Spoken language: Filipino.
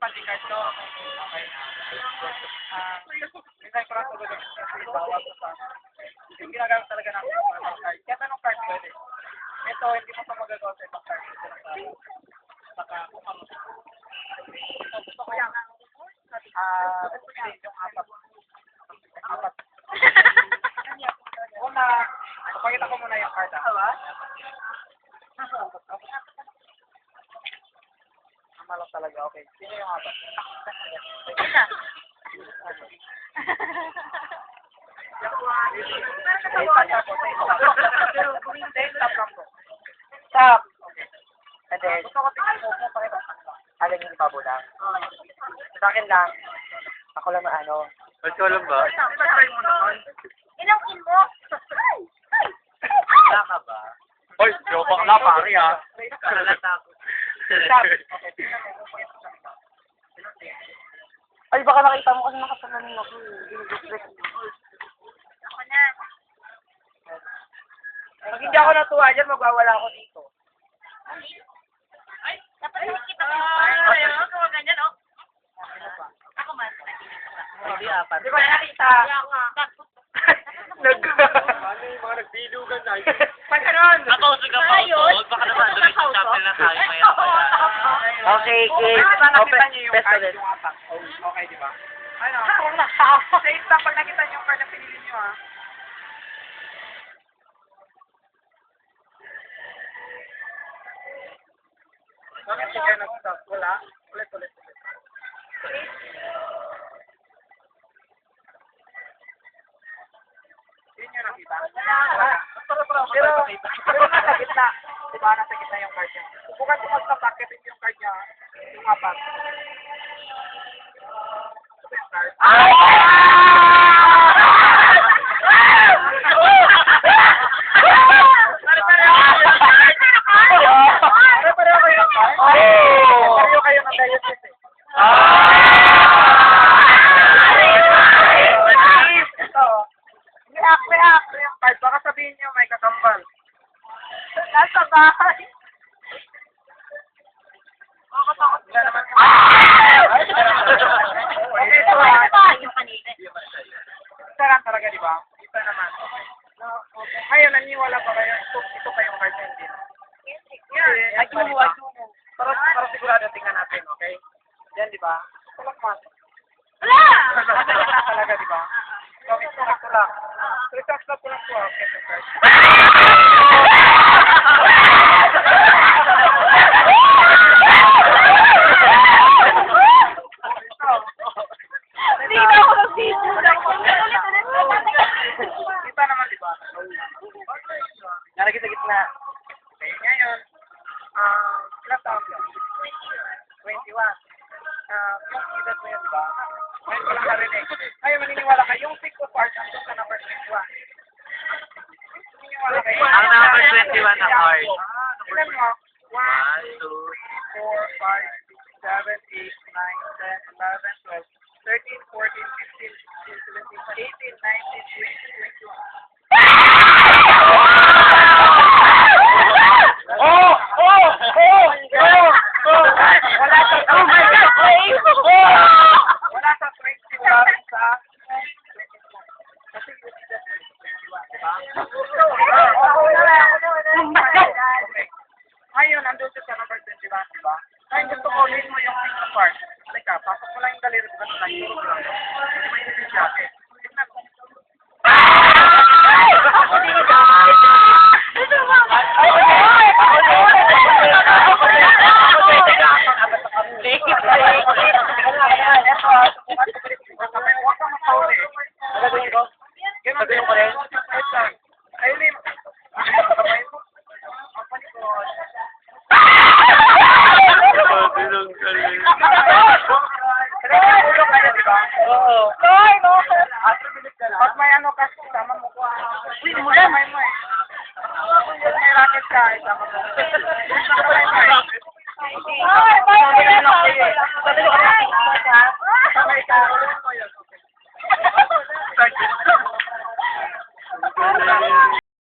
Pag-card to. Okay. Minsan ko lang tulad yung bawal ko sa... Yung ginagamit talaga namin yung mga card. Kaya tanong card pwede. Ito, hindi mo pa magagawa sa ibang card. Baka kung ano. Gusto ko yan. Yung apat. Apat. Una, pakita ko muna yung card. Tama lang talaga. Okay. Sino yung apat? Isa. Stop! And then, Gusto ko tingnan mo kung pakita ko. alin yung babo lang. Sa akin lang, ako lang na ano. Ikaw lang ba? Try mo naman. Ilangin mo. Wala ka ba? Hoy, joke ka na, pare ah. Kalata ko. Stop! Okay, tingnan mo kung pakita ko. Ay, baka nakita mo kasi nakasalamin ako. Ako na. Pag hindi ako natuwa dyan, magwawala ako dito. Ay, dapat nakikita ko yung parang ayun. Kung ganyan, oh. Ako man. Hindi, apat. Di ba nakita? Ano yung mga nagbilugan na? Pag ganun! Nakauso ka pa ako. Baka naman doon sa chapel na tayo maya maya. Okay, okay. Di ba nakita niyo yung Best card ulit. yung apat? Okay, di ba? Ano? Safe lang pag nakita niyo yung card na pinili niyo ah. Bakit hindi kayo nag-stop? Wala? Ulit. Yun yung nakita? Wala. Pero nasa gitna. Di ba? Nasa gitna yung card niya. Subukan ko mag-stop. Kitin yung card niya. Yung apat. Ito yung card. Pare-pareho kayo ng card? Pareho kayo ng diocese eh. Ito. React yung card. Baka sabihin niyo may kakambal. Nasa bahay. Wala naman yung... Okay, ito ah. Yung kanina. Isa lang talaga, di ba? Isa naman. Ngayon, naniwala pa kayo. Ito pa yung card na hindi. Yan, para sigurado tingnan natin, okay? Yan, di ba? Ito lang mas. Wala! Nasa gitna talaga, di ba? So, ito lang. So, ito ko lang po. Okay, ito card. Hindi na ako nag-video. Kita naman, di ba? Nalagay sa gitna. Okay, ngayon, ilang taon ka? 21. Yung edad mo yun, di ba? Ngayon ko lang narinig. Ngayon, maniniwala ka, yung 6 of hearts, andun sa number 21. Maniniwala kayo? Ang number 21 na card. Ilan mo? 1, 1, 2, 4, 5, 6, 7, 8, 9, 10, 11, 12, 13, 14, 15, 16, 17, 18, 19, 20, 21. Wala sa 21 sa kasi yung edad mo is 21, diba? Okay. Ngayon, nandun siya sa number 21, diba? Ngayon, gusto ko ulit mo yung single part. Halika, pasok mo lang yung daliri ko ganun lang. Turog lang. Hindi mo hindi siya. Tignan mo. Huwag kang mapauli. Nagagawin ko? Ganun Gagawin ko rin? Wait lang. Ayun, kamay mo. Ang panikot. Bilong galing. Ulo kayo, di ba? Oo. Pag may ano ka, isama mo ko. Hindi mo yan. May may racket ka, isama mo. Kamay mo eh. Kamay ka. Ulo mo yun.